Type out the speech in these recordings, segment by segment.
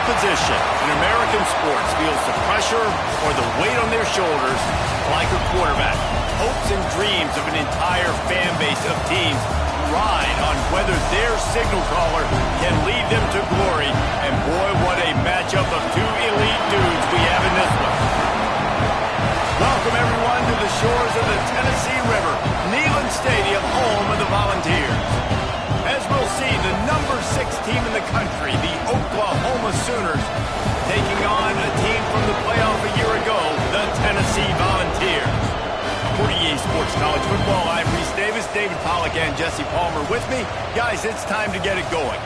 position in American sports feels the pressure or the weight on their shoulders like a quarterback. Hopes and dreams of an entire fan base of teams ride on whether their signal caller can lead them to glory. And boy, what a matchup of two elite dudes we have in this one. Welcome, everyone, to the shores of the Tennessee River, Neyland Stadium, home of the Volunteers. As we'll see, the number 6 team in the country, the Oklahoma Sooners, taking on a team from the playoff a year ago, the Tennessee Volunteers. For EA Sports College Football, I'm Reese Davis, David Pollack, and Jesse Palmer with me. Guys, it's time to get it going.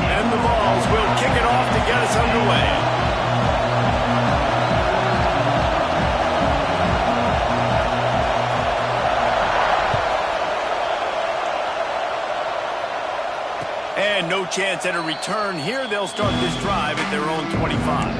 And the Vols will kick it off to get us underway. And no chance at a return here. They'll start this drive at their own 25.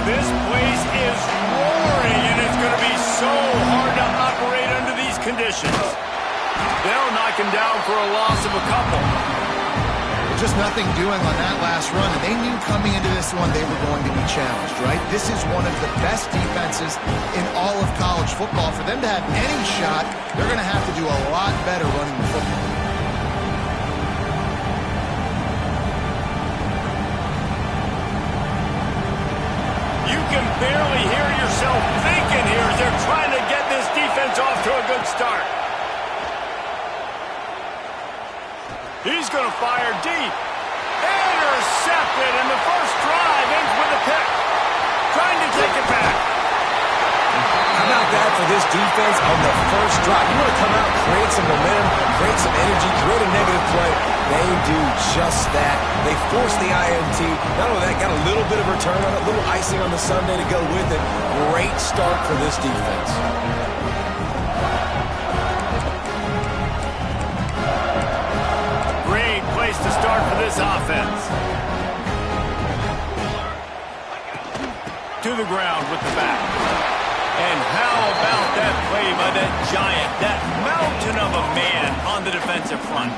This place is roaring, and it's going to be so hard to operate under these conditions. They'll knock him down for a loss of a couple. Just nothing doing on that last run, and they knew coming into this one they were going to be challenged, right? This is one of the best defenses in all of college football. For them to have any shot, they're going to have to do a lot better running the football. You can barely hear yourself thinking here as they're trying to get this defense off to a good start. He's going to fire deep. Intercepted, and the first drive ends with a pick. Trying to take it back. How about that for this defense on the first drive? You want to come out, create some momentum, create some energy, create a negative play. They do just that. They force the INT. Not only that, got a little bit of return on it, a little icing on the Sunday to go with it. Great start for this defense. Great place to start for this offense. To the ground with the back. And how about that play by that giant, that mountain of a man on the defensive front?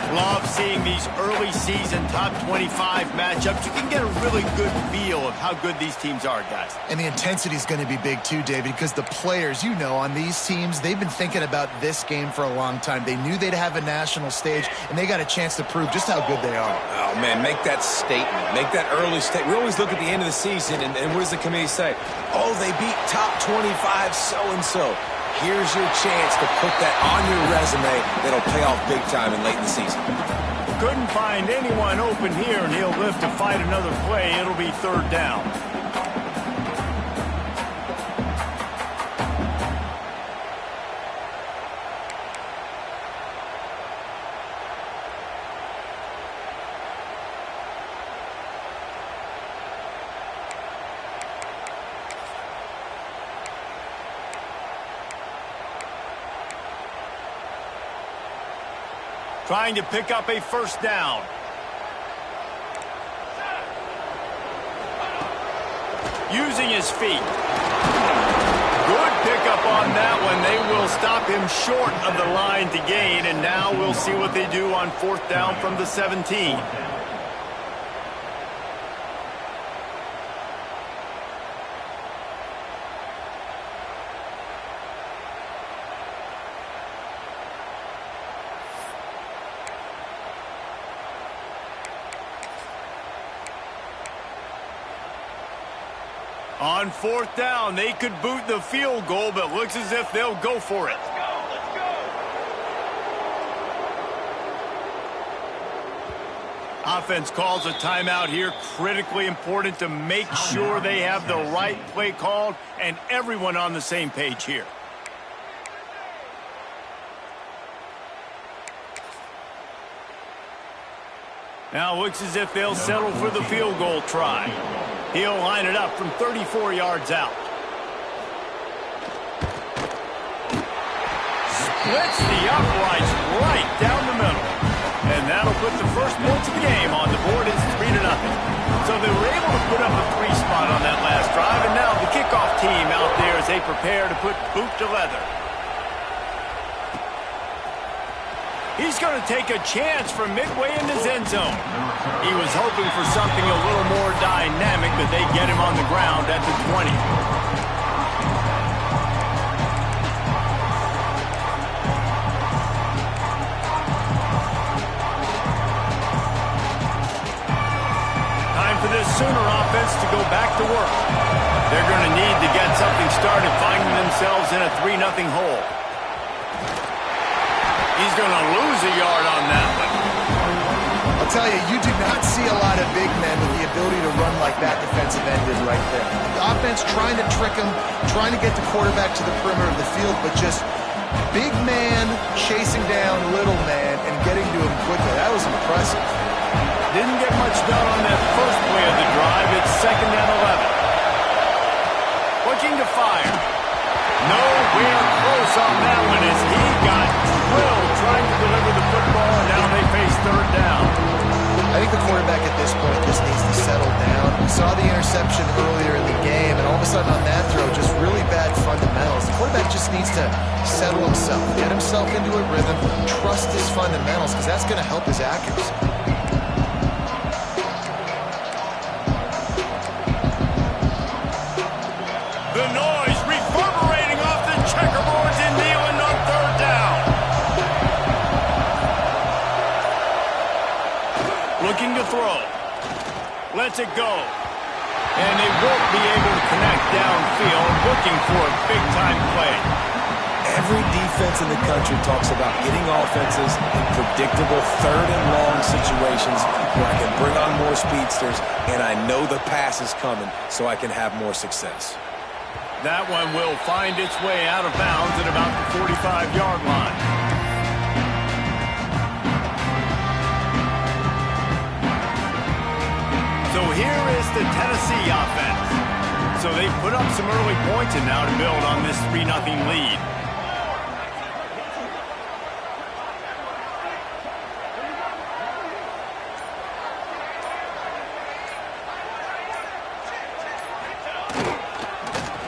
Love seeing these early season top 25 matchups. You can get a really good feel of how good these teams are, guys. And the intensity is going to be big too, David, because the players, you know, on these teams, they've been thinking about this game for a long time. They knew they'd have a national stage, and they got a chance to prove just how good they are. Oh, man, make that statement. Make that early statement. We always look at the end of the season, and what does the committee say? Oh, they beat top 25 so-and-so. Here's your chance to put that on your resume that'll pay off big time and late in the season. Couldn't find anyone open here, and he'll live to fight another play. It'll be third down. Trying to pick up a first down. Using his feet. Good pickup on that one. They will stop him short of the line to gain, and now we'll see what they do on fourth down from the 17. On fourth down, they could boot the field goal, but looks as if they'll go for it. Let's go. Offense calls a timeout here. Critically important to make sure they have the right play called and everyone on the same page here. Now it looks as if they'll settle for the field goal try. He'll line it up from 34 yards out. Splits the uprights right down the middle. And that'll put the first points of the game on the board. It's 3-0. So they were able to put up a 3 spot on that last drive, and now the kickoff team out there as they prepare to put boot to leather. He's going to take a chance from midway in his end zone. He was hoping for something a little more dynamic, but they get him on the ground at the 20. For this Sooner offense to go back to work. They're going to need to get something started, finding themselves in a 3-0 hole. He's going to lose a yard on that one. I'll tell you, you do not see a lot of big men with the ability to run like that defensive end did right there. The offense trying to trick him, trying to get the quarterback to the perimeter of the field, but just big man chasing down little man and getting to him quickly. That was impressive. Didn't get much done on that first play of the drive. It's 2nd and 11. Looking to fire. Nowhere close on that one as he got drilled trying to deliver the football, and now they face 3rd down. I think the quarterback at this point just needs to settle down. We saw the interception earlier in the game, and all of a sudden on that throw, just really bad fundamentals. The quarterback just needs to settle himself, get himself into a rhythm, trust his fundamentals, because that's going to help his accuracy. The noise reverberating off the checkerboards in Neyland on 3rd down. Looking to throw. Lets it go. And they won't be able to connect downfield, looking for a big-time play. Every defense in the country talks about getting offenses in predictable 3rd and long situations where I can bring on more speedsters and I know the pass is coming so I can have more success. That one will find its way out of bounds at about the 45-yard line. So here is the Tennessee offense. So they put up some early points and now to build on this 3-0 lead.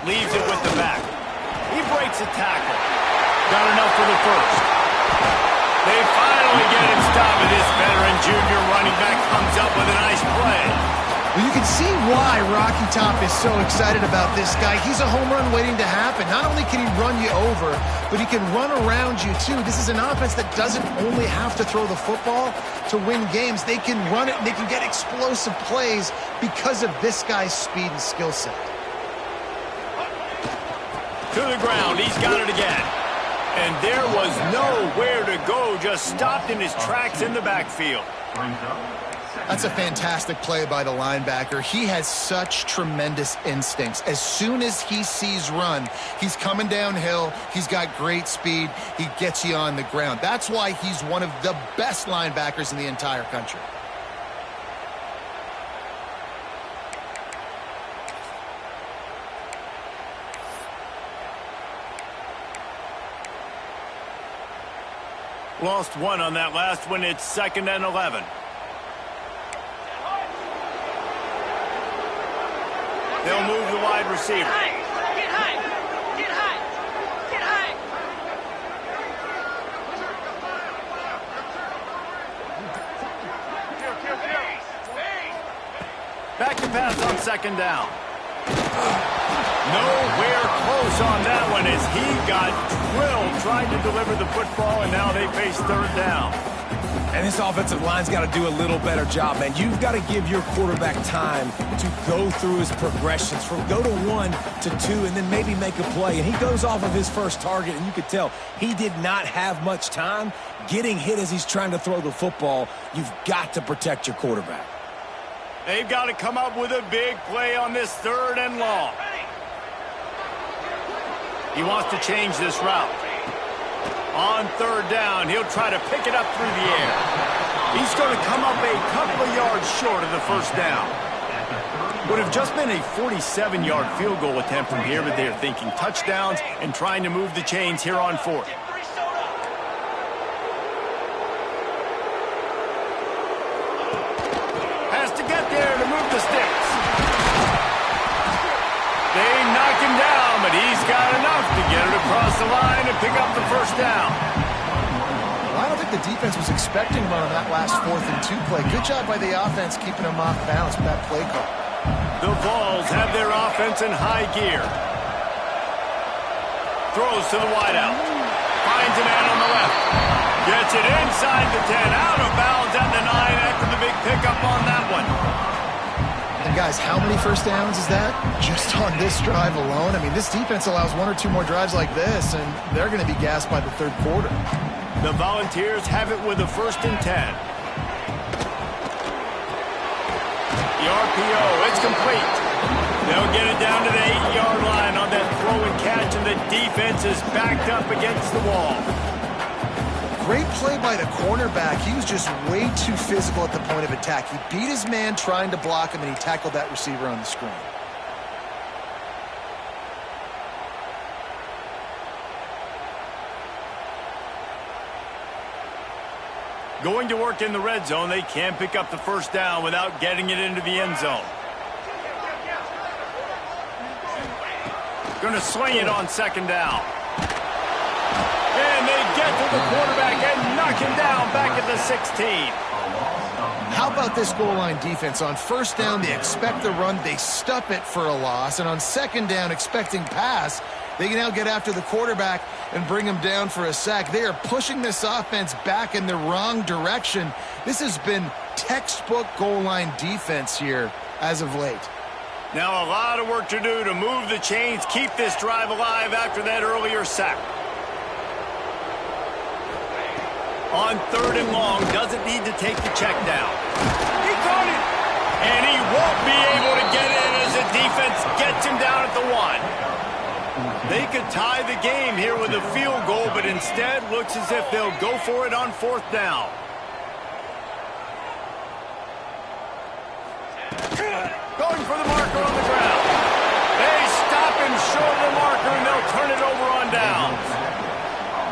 Leaves it with the back. He breaks a tackle. Got enough for the first. They finally get him stopped. This veteran junior running back comes up with a nice play. Well, you can see why Rocky Top is so excited about this guy. He's a home run waiting to happen. Not only can he run you over, but he can run around you too. This is an offense that doesn't only have to throw the football to win games. They can run it and they can get explosive plays because of this guy's speed and skill set. To the ground, he's got it again. And there was nowhere to go, just stopped in his tracks in the backfield. That's a fantastic play by the linebacker. He has such tremendous instincts. As soon as he sees run, he's coming downhill. He's got great speed. He gets you on the ground. That's why he's one of the best linebackers in the entire country. Lost one on that last one. It's 2nd and 11. They'll move the wide receiver. Get high. Get high. Get high. Back to pass on 2nd down. Nowhere close on that one as he got drilled trying to deliver the football, and now they face 3rd down. And this offensive line's got to do a little better job, man. You've got to give your quarterback time to go through his progressions from go to 1 to 2 and then maybe make a play. And he goes off of his first target, and you could tell he did not have much time getting hit as he's trying to throw the football. You've got to protect your quarterback. They've got to come up with a big play on this 3rd and long. He wants to change this route. On 3rd down, he'll try to pick it up through the air. He's going to come up a couple of yards short of the first down. Would have just been a 47-yard field goal attempt from here, but they're thinking touchdowns and trying to move the chains here on fourth. Has to get there to move the sticks. They knock him down, but he's got enough to get it across the line and pick up the first down. I don't think the defense was expecting one on that last 4th and 2 play. Good job by the offense keeping them off balance with that play call. The Vols have their offense in high gear. Throws to the wideout. Finds a man on the left. Gets it inside the 10. Out of bounds at the 9 after the big pickup on that one. And guys, how many first downs is that? Just on this drive alone? I mean, this defense allows 1 or 2 more drives like this, and they're going to be gassed by the 3rd quarter. The Volunteers have it with a 1st and 10. The RPO, it's complete. They'll get it down to the 8-yard line on that throw and catch, and the defense is backed up against the wall. Great play by the cornerback. He was just way too physical at the point of attack. He beat his man trying to block him, and he tackled that receiver on the screen. Going to work in the red zone, they can't pick up the first down without getting it into the end zone. Going to swing it on 2nd down. And they get to the quarterback and knock him down back at the 16. How about this goal line defense? On 1st down, they expect the run. They stuff it for a loss. And on 2nd down, expecting pass, they can now get after the quarterback and bring him down for a sack. They are pushing this offense back in the wrong direction. This has been textbook goal line defense here as of late. Now a lot of work to do to move the chains, keep this drive alive after that earlier sack. On 3rd and long, doesn't need to take the check down. He caught it! And he won't be able to get in as the defense gets him down at the 1. They could tie the game here with a field goal, but instead looks as if they'll go for it on 4th down. Going for the marker on the ground. They stop him short of the marker, and they'll turn it over on downs.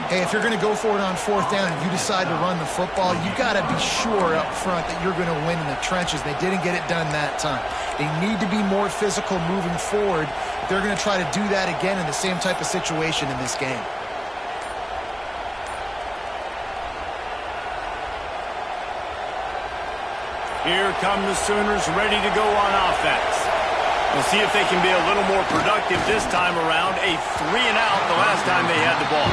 Hey, if you're going to go for it on 4th down and you decide to run the football, you got to be sure up front that you're going to win in the trenches. They didn't get it done that time. They need to be more physical moving forward. They're going to try to do that again in the same type of situation in this game. Here come the Sooners ready to go on offense. We'll see if they can be a little more productive this time around. A 3-and-out the last time they had the ball.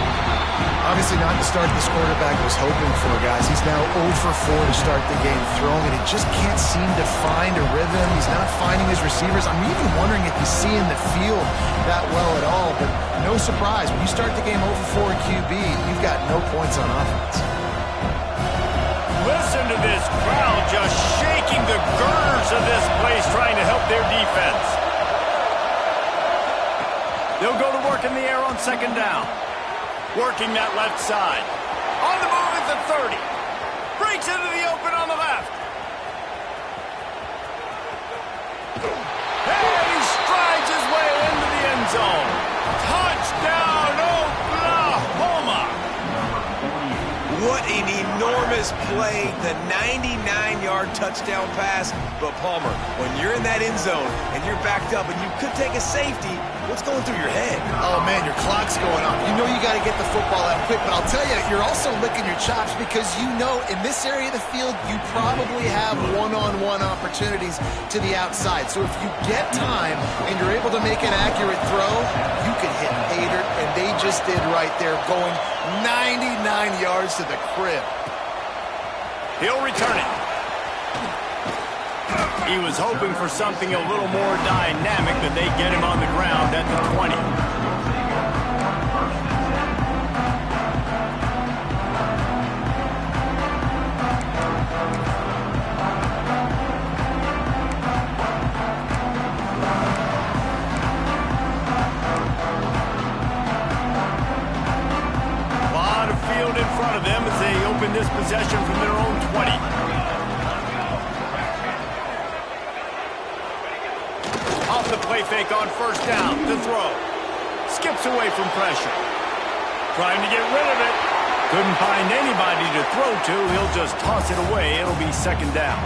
Obviously not the start this quarterback was hoping for, guys. He's now 0 for 4 to start the game throwing it. He just can't seem to find a rhythm. He's not finding his receivers. I'm even wondering if he's seeing the field that well at all. But no surprise, when you start the game 0 for 4 QB, you've got no points on offense. Listen to this crowd just shaking the girders of this place trying to help their defense. They'll go to work in the air on 2nd down. Working that left side. On the move at the 30. Breaks into the open on the left. And he strides his way into the end zone. Touchdown, Oklahoma! What an enormous play, the 99-yard touchdown pass. But Palmer, when you're in that end zone and you're backed up and you could take a safety, what's going through your head? Oh, man, your clock's going off. You know you got to get the football out quick, but I'll tell you, you're also licking your chops because you know in this area of the field, you probably have one-on-one opportunities to the outside. So if you get time and you're able to make an accurate throw, you can hit pay dirt, and they just did right there, going 99 yards to the crib. He'll return it. He was hoping for something a little more dynamic, but they get him on the ground at the 20. A lot of field in front of them as they open this possession for from their own 20. Off the play fake on first down to throw. Skips away from pressure. Trying to get rid of it. Couldn't find anybody to throw to. He'll just toss it away. It'll be second down.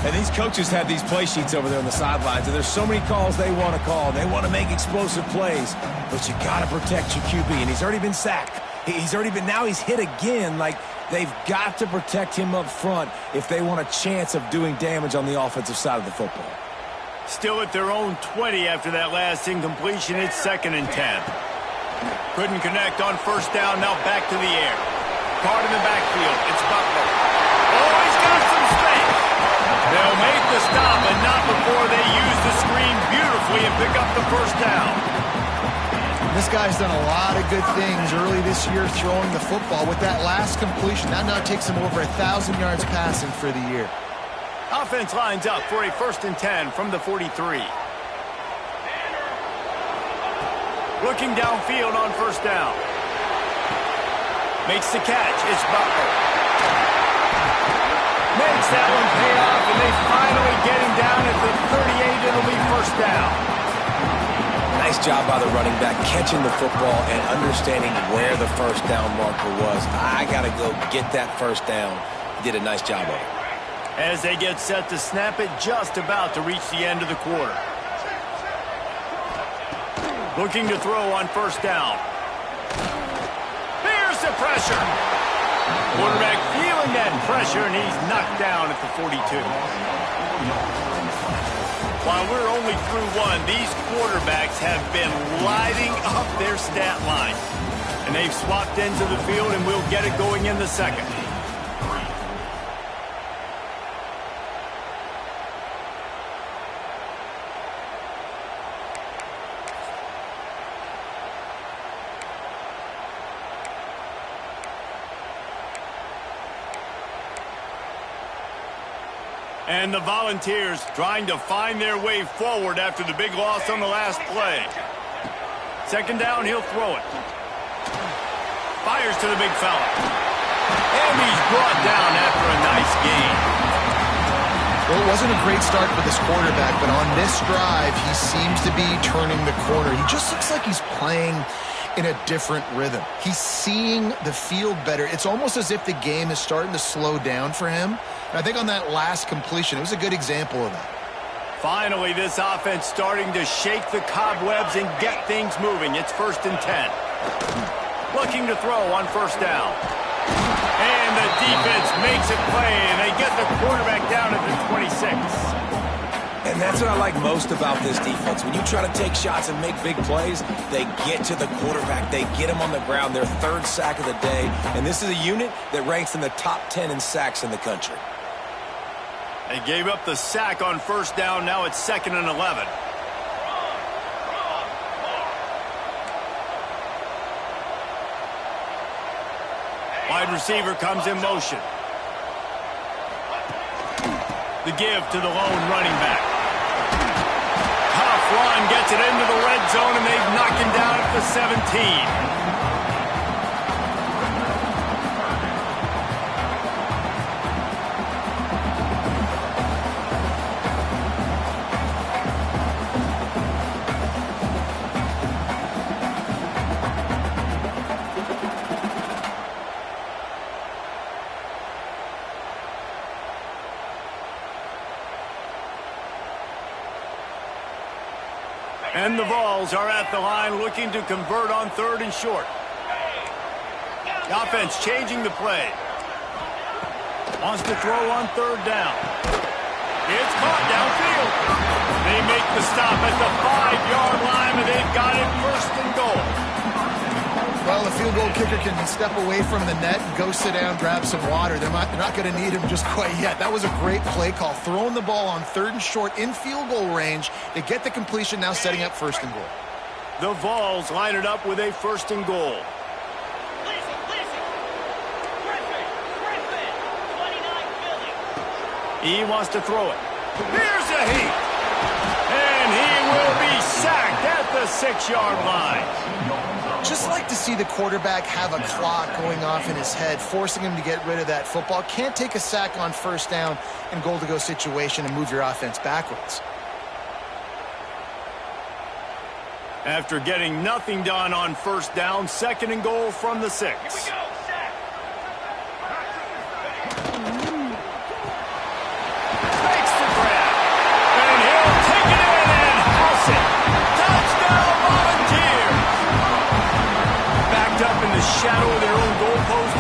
And these coaches have these play sheets over there on the sidelines, and there's so many calls they want to call. They want to make explosive plays, but you got to protect your QB, and he's already been sacked. Now he's hit again. Like, they've got to protect him up front if they want a chance of doing damage on the offensive side of the football. Still at their own 20 after that last incompletion. It's 2nd and 10. Couldn't connect on first down. Now back to the air. Card in the backfield. It's Butler. Oh, he's got some space. They'll make the stop, but not before they use the screen beautifully and pick up the first down. This guy's done a lot of good things early this year throwing the football. With that last completion, that now takes him over 1,000 yards passing for the year. Offense lines up for a 1st and 10 from the 43. Looking downfield on first down. Makes the catch. It's Butler. Makes that one pay off, and they finally get him down at the 38. It'll be first down. Nice job by the running back, catching the football and understanding where the first down marker was. I got to go get that first down. He did a nice job of it. As they get set to snap it, just about to reach the end of the quarter. Looking to throw on first down. There's the pressure. Quarterback feeling that pressure, and he's knocked down at the 42. While we're only through one, these quarterbacks have been lighting up their stat line. And they've swapped ends of the field, and we'll get it going in the second. And the Volunteers trying to find their way forward after the big loss on the last play. Second down, he'll throw it. Fires to the big fella. And he's brought down after a nice gain. Well, it wasn't a great start for this quarterback, but on this drive, he seems to be turning the corner. He just looks like he's playing in a different rhythm. He's seeing the field better. It's almost as if the game is starting to slow down for him. And I think on that last completion, it was a good example of that. Finally, this offense starting to shake the cobwebs and get things moving. It's 1st and 10. Looking to throw on first down. And the defense makes it play, and they get the quarterback down at the 26. And that's what I like most about this defense. When you try to take shots and make big plays, they get to the quarterback. They get him on the ground, their 3rd sack of the day. And this is a unit that ranks in the top 10 in sacks in the country. They gave up the sack on first down. Now it's 2nd and 11. Wide receiver comes in motion. The give to the lone running back. Tough run gets it into the red zone, and they've knocked him down at the 17. And the Vols are at the line looking to convert on 3rd and short. The offense changing the play. Wants to throw on 3rd down. It's caught downfield. They make the stop at the 5-yard line, and they've got it 1st and goal. Well, the field goal kicker can step away from the net and go sit down, grab some water. They're not going to need him just quite yet. That was a great play call. Throwing the ball on 3rd and short in field goal range. They get the completion, now setting up 1st and goal. The Vols line it up with a 1st and goal. He wants to throw it. Here's a heat. And he will be sacked at the 6-yard line. just like to see the quarterback have a clock going off in his head, forcing him to get rid of that football. Can't take a sack on first down in goal-to-go situation and move your offense backwards. After getting nothing done on first down, 2nd and goal from the 6. Here we go, sack. Makes the grab. And he'll take it in and house it. Touchdown, Volunteers. Backed up in the shadow of their own goalpost,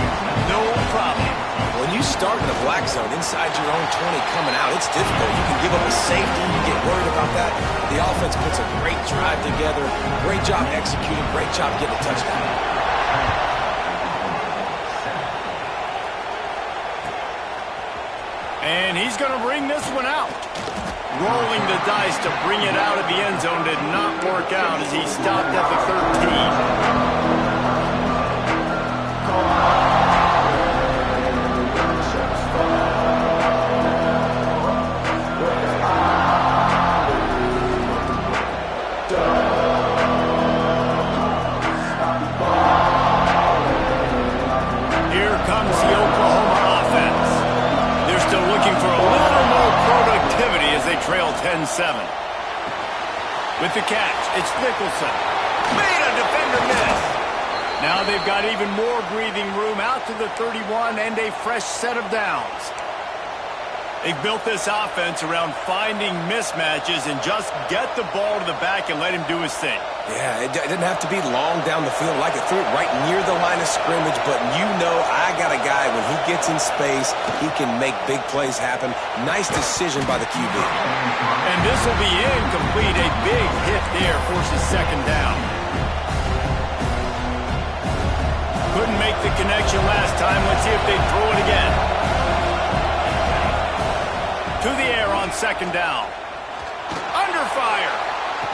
no problem. When you start in the black zone inside your own 20 coming out, it's difficult. You can give up a safety. You get worried about that. The offense puts a great drive together. Great job executing. Great job getting a touchdown. And he's going to bring this one out. Rolling the dice to bring it out of the end zone did not work out as he stopped at the 13. Here comes the Oklahoma offense. They're still looking for a little more productivity as they trail 10-7. With the catch, it's Nicholson. Made a defender miss. Now they've got even more breathing room out to the 31 and a fresh set of downs. They've built this offense around finding mismatches and just get the ball to the back and let him do his thing. Yeah, it didn't have to be long down the field. Like it threw it right near the line of scrimmage, but you know I got a guy, when he gets in space, he can make big plays happen. Nice decision by the QB. And this will be incomplete. A big hit there forces 2nd down. Couldn't make the connection last time. Let's see if they throw it again. To the air on 2nd down. Under fire.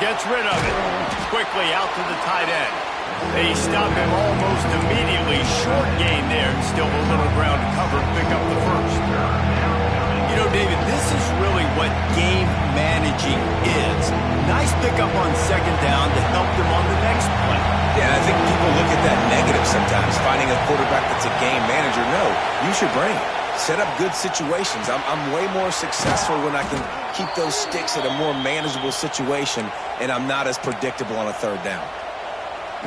Gets rid of it. Quickly out to the tight end. They stop him almost immediately. Short gain there. Still a little ground to cover to pick up the 1st. You know, David, this is really what game managing is. Nice pickup on 2nd down to help them on the next play. Yeah, I think people look at that negative sometimes, finding a quarterback that's a game manager. No, use your brain. Set up good situations. I'm way more successful when I can keep those sticks at a more manageable situation, and I'm not as predictable on a 3rd down.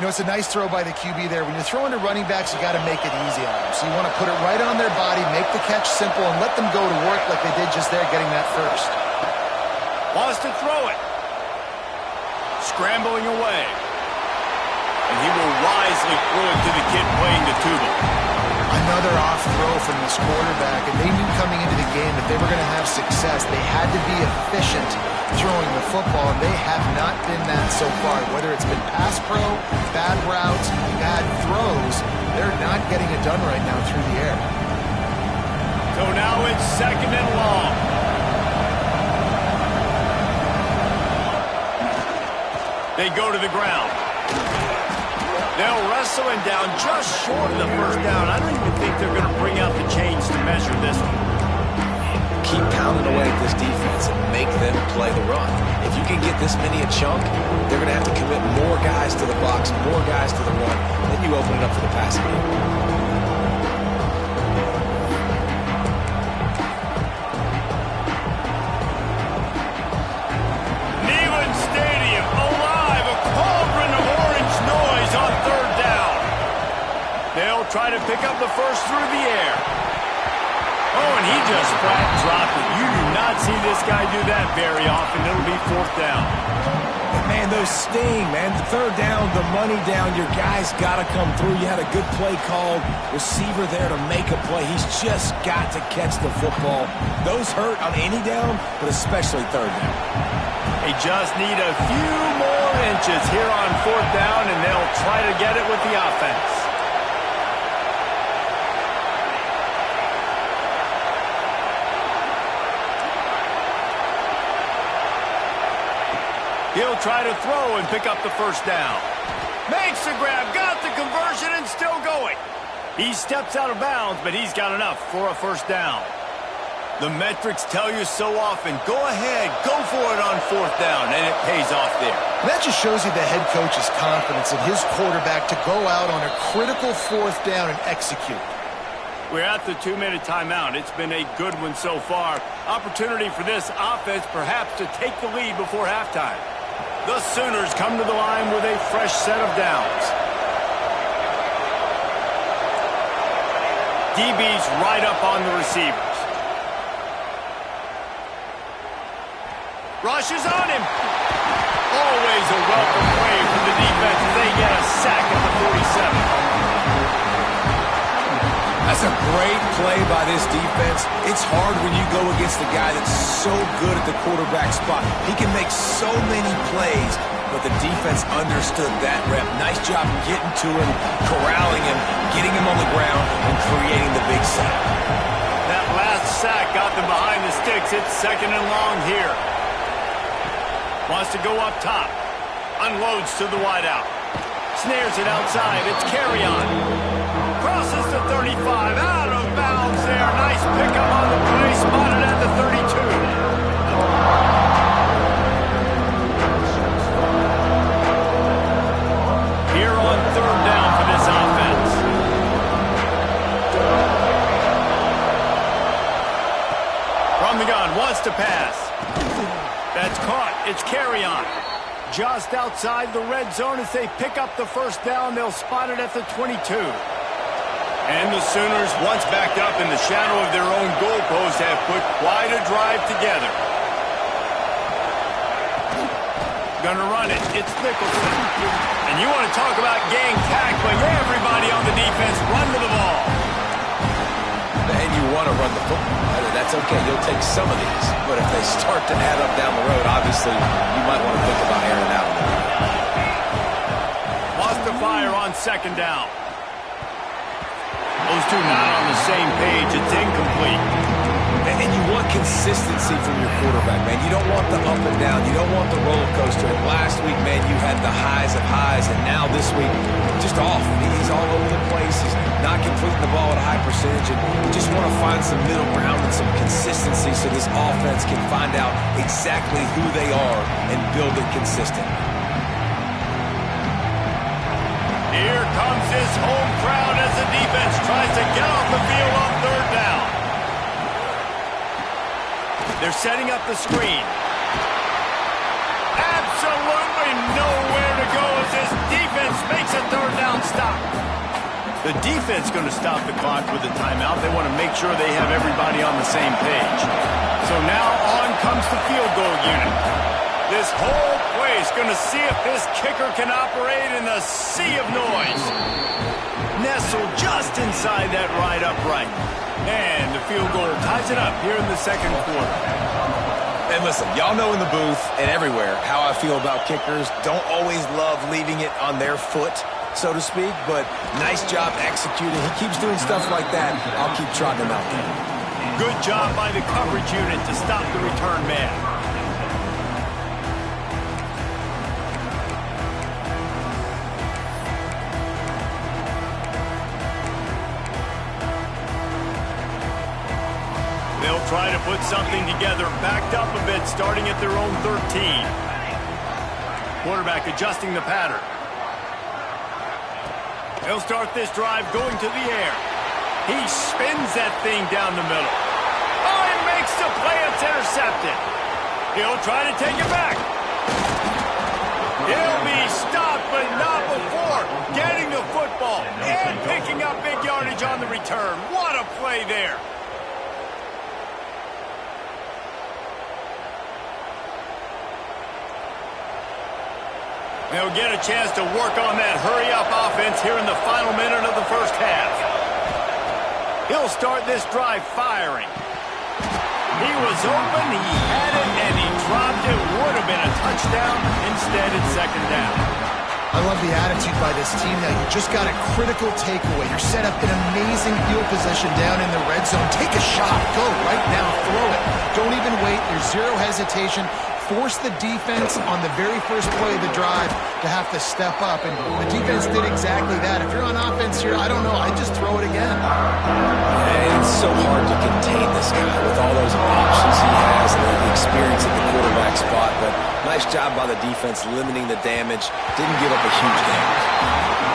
You know, it's a nice throw by the QB there. When you're throwing to running backs, you got to make it easy on them. So you want to put it right on their body, make the catch simple, and let them go to work like they did just there, getting that 1st. Wants to throw it. Scrambling away. And he will wisely throw it to the kid playing the tuba. Another off throw from this quarterback, and they knew coming into the game that they were going to have success. They had to be efficient throwing the football, and they have not been that so far. Whether it's been pass pro, bad routes, bad throws, they're not getting it done right now through the air. So now it's 2nd and long. They go to the ground. They'll wrestle him down just short of the 1st down. I don't even think they're going to bring out the chains to measure this one. Keep pounding away at this defense and make them play the run. If you can get this many a chunk, they're going to have to commit more guys to the box, more guys to the run. Then you open it up for the passing game. Try to pick up the 1st through the air. Oh, and he just flat dropped it. You do not see this guy do that very often. It'll be 4th down. And man, those sting, man. The 3rd down, the money down. Your guy's got to come through. You had a good play called. Receiver there to make a play. He's just got to catch the football. Those hurt on any down, but especially 3rd down. They just need a few more inches here on 4th down, and they'll try to get it with the offense. He'll try to throw and pick up the 1st down. Makes the grab, got the conversion, and still going. He steps out of bounds, but he's got enough for a 1st down. The metrics tell you so often, go ahead, go for it on 4th down, and it pays off there. And that just shows you the head coach's confidence in his quarterback to go out on a critical 4th down and execute. We're at the 2-minute timeout. It's been a good one so far. Opportunity for this offense perhaps to take the lead before halftime. The Sooners come to the line with a fresh set of downs. DB's right up on the receivers. Rushes on him. Always a welcome play from the defense as they get a sack at the 47. That's a great play by this defense. It's hard when you go against a guy that's so good at the quarterback spot. He can make so many plays, but the defense understood that rep. Nice job getting to him, corralling him, getting him on the ground, and creating the big sack. That last sack got them behind the sticks. It's 2nd and long here. Wants to go up top. Unloads to the wideout. Snares it outside. It's Carry-On. Crosses the 35. Out of bounds there. Nice pickup on the play. Spotted at the 32. Here on 3rd down for this offense. From the gun. Wants to pass. That's caught. It's Carry-On. Just outside the red zone as they pick up the 1st down. They'll spot it at the 22. And the Sooners, once backed up in the shadow of their own goalpost, have put quite a drive together. Gonna run it. It's Nicholson. And you want to talk about gang tackling. Everybody on the defense run to the ball. And you want to run the football. That's okay. You'll take some of these. But if they start to add up down the road, obviously, you might want to think about airing it out. Lost the fire on 2nd down. Those two not on the same page. It's incomplete. And you want consistency from your quarterback, man. You don't want the up and down. You don't want the roller coaster. And last week, man, you had the highs of highs. And now this week, just off. He's all over the place. He's not completing the ball at a high percentage. And you just want to find some middle ground and some consistency so this offense can find out exactly who they are and build it consistent. Here comes his home crowd as the defense tries to get off the field on 3rd down. They're setting up the screen. Absolutely nowhere to go as this defense makes a 3rd down stop. The defense going to stop the clock with a timeout. They want to make sure they have everybody on the same page. So now on comes the field goal unit. This whole place going to see if this kicker can operate in the sea of noise. Nestled just inside that right upright. And the field goal ties it up here in the 2nd quarter. And listen, y'all know in the booth and everywhere how I feel about kickers. Don't always love leaving it on their foot, so to speak, but nice job executing. He keeps doing stuff like that. I'll keep trotting him out there. Good job by the coverage unit to stop the return man. They'll try to put something together, backed up a bit, starting at their own 13. Quarterback adjusting the pattern. He'll start this drive going to the air. He spins that thing down the middle. Oh, he makes the play. It's intercepted. He'll try to take it back. He'll be stopped, but not before getting the football and picking up big yardage on the return. What a play there. They'll get a chance to work on that hurry-up offense here in the final minute of the 1st half. He'll start this drive firing. He was open, he had it, and he dropped it. Would have been a touchdown. Instead, it's 2nd down. I love the attitude by this team now. You just got a critical takeaway. You're set up in amazing field position down in the red zone. Take a shot. Go right now. Throw it. Don't even wait. There's zero hesitation. Force the defense on the very first play of the drive to have to step up. And the defense did exactly that. If you're on offense here, I don't know. I'd just throw it again. And it's so hard to contain this guy with all those options he has and the experience at the quarterback spot. But Nice job by the defense limiting the damage. Didn't give up a huge game.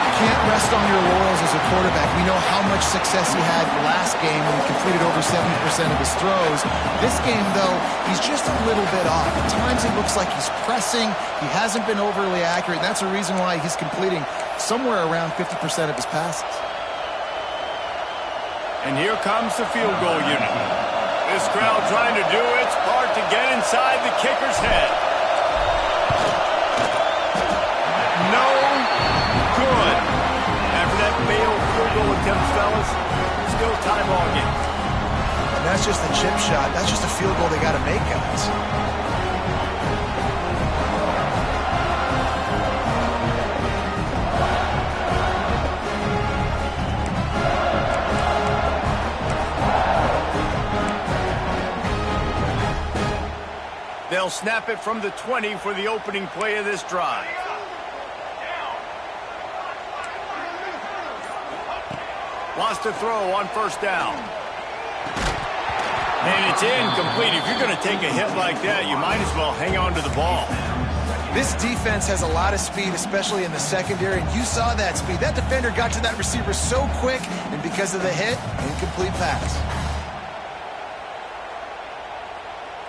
You can't rest on your laurels as a quarterback. We know how much success he had last game when he completed over 70% of his throws. This game, though, he's just a little bit off. At times it looks like he's pressing. He hasn't been overly accurate. That's the reason why he's completing somewhere around 50% of his passes. And here comes the field goal unit. This crowd trying to do its part to get inside the kicker's head. No good. After that failed field goal attempt, fellas, still tie ball game. And that's just a chip shot. That's just a field goal they got to make, guys. They'll snap it from the 20 for the opening play of this drive. Wants to throw on first down. And it's incomplete. If you're going to take a hit like that, you might as well hang on to the ball. This defense has a lot of speed, especially in the secondary, and you saw that speed. That defender got to that receiver so quick, and because of the hit, incomplete pass.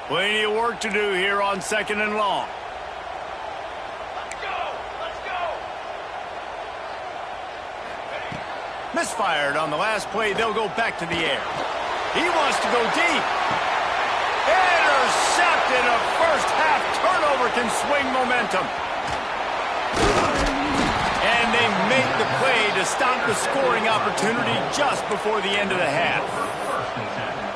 Plenty of work to do here on 2nd and long. Misfired on the last play. They'll go back to the air. He wants to go deep. Intercepted. A first-half turnover can swing momentum. And they make the play to stop the scoring opportunity just before the end of the half.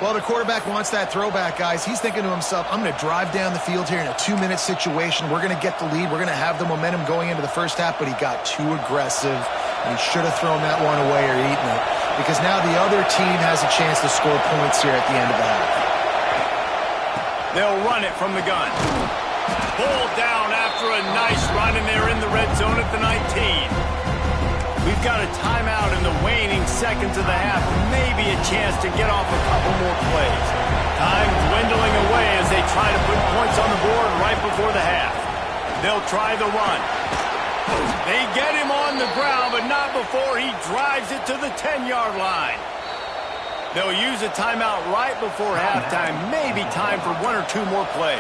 Well, the quarterback wants that throwback, guys. He's thinking to himself, I'm going to drive down the field here in a 2-minute situation. We're going to get the lead. We're going to have the momentum going into the first half, but he got too aggressive, and he should have thrown that one away or eaten it, because now the other team has a chance to score points here at the end of the half. They'll run it from the gun. Pulled down after a nice run, and they're in the red zone at the 19. We've got a timeout in the waning seconds of the half, maybe a chance to get off a couple more plays. Time dwindling away as they try to put points on the board right before the half. They'll try the run. They get him on the ground, but not before he drives it to the 10-yard line. They'll use a timeout right before halftime, maybe time for 1 or 2 more plays.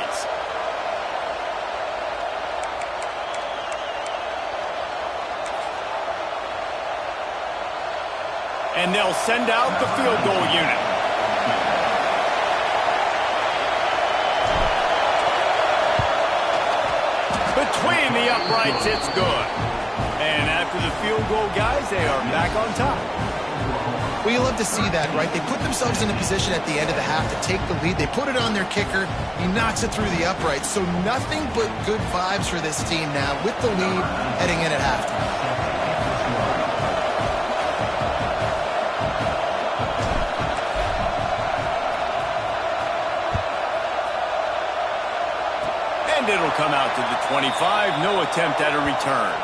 And they'll send out the field goal unit. Between the uprights, it's good. And after the field goal, guys, they are back on top. Well, you love to see that, right? They put themselves in a position at the end of the half to take the lead. They put it on their kicker. He knocks it through the uprights. So nothing but good vibes for this team now with the lead heading in at halftime. And it'll come out to the 25. No attempt at a return.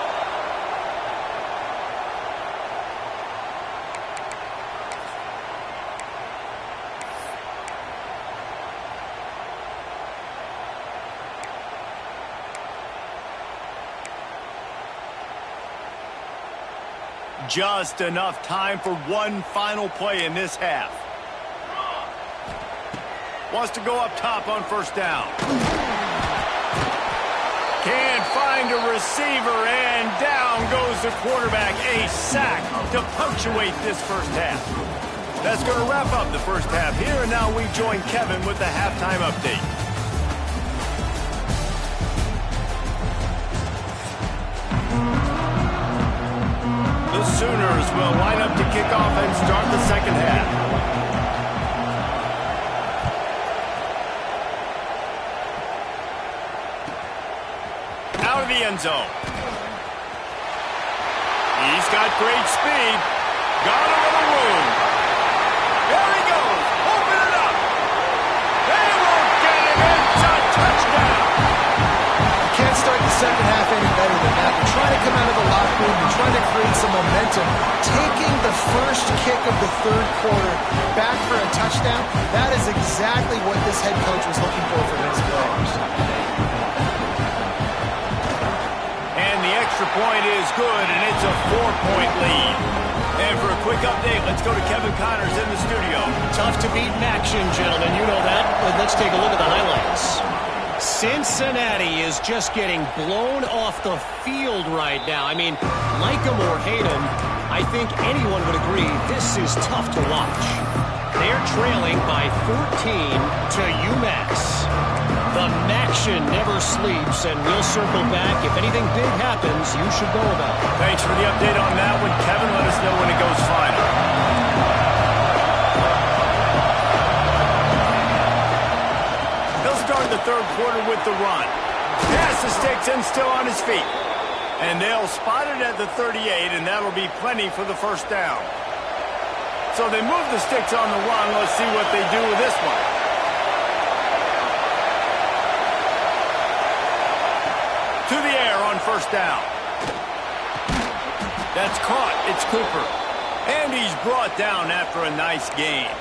Just enough time for one final play in this half. Wants to go up top on first down. Can't find a receiver, and down goes the quarterback. A sack to punctuate this first half. That's going to wrap up the first half here, and now we join Kevin with the halftime update. The Sooners will line up to kick off and start the second half. Out of the end zone. He's got great speed. Got a little room. There he goes. Open it up. They won't get him. It's a touchdown. You can't start the second half any better than that. They're trying to come out of the locker room. They're trying to create some momentum. Taking the first kick of the third quarter back for a touchdown, that is exactly what this head coach was looking for from his players. extra point is good, and it's a 4-point lead. And for a quick update, let's go to Kevin Connors in the studio. Tough to beat in action, gentlemen. You know that. But let's take a look at the highlights. Cincinnati is just getting blown off the field right now. I mean, like them or hate them, I think anyone would agree this is tough to watch. They're trailing by 14 to UMass. The Maction never sleeps, and we'll circle back. If anything big happens, you should know about it. Thanks for the update on that one, Kevin. Let us know when it goes final. He'll start the third quarter with the run. Pass the sticks and still on his feet. And they'll spot it at the 38, and that'll be plenty for the first down. So they move the sticks on the run. Let's see what they do with this one. To the air on first down. That's caught. It's Cooper. And he's brought down after a nice gain.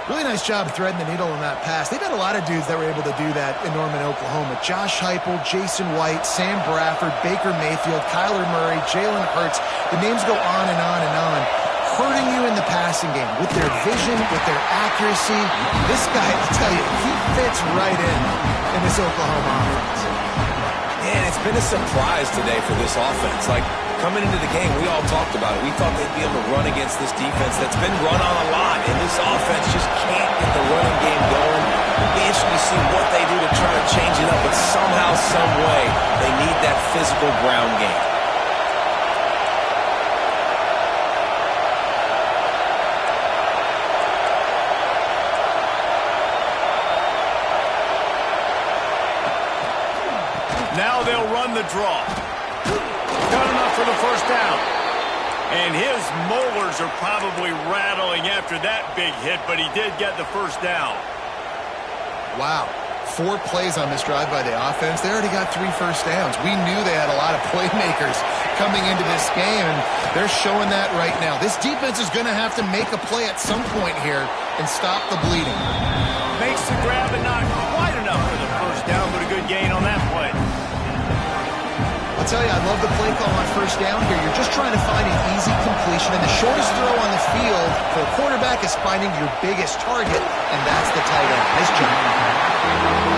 Really nice job threading the needle on that pass. They've had a lot of dudes that were able to do that in Norman, Oklahoma. Josh Heupel, Jason White, Sam Bradford, Baker Mayfield, Kyler Murray, Jalen Hurts. The names go on and on and on. Hurting you in the passing game with their vision, with their accuracy. This guy, I'll tell you, he fits right in this Oklahoma offense. And it's been a surprise today for this offense. Like, coming into the game, we all talked about it. We thought they'd be able to run against this defense that's been run on a lot, and this offense just can't get the running game going. It'll be interesting to see what they do to try to change it up, but somehow, some way, they need that physical ground game. Now they'll run the draw. Got enough for the first down. And his molars are probably rattling after that big hit, but he did get the first down. Wow. 4 plays on this drive by the offense. They already got 3 first downs. We knew they had a lot of playmakers coming into this game, and they're showing that right now. This defense is going to have to make a play at some point here and stop the bleeding. Makes the grab and not quite enough for the first down, but a good gain on that play. I'll tell you, I love the play call on first down here. You're just trying to find an easy completion, and the shortest throw on the field for a quarterback is finding your biggest target, and that's the tight end. Nice job.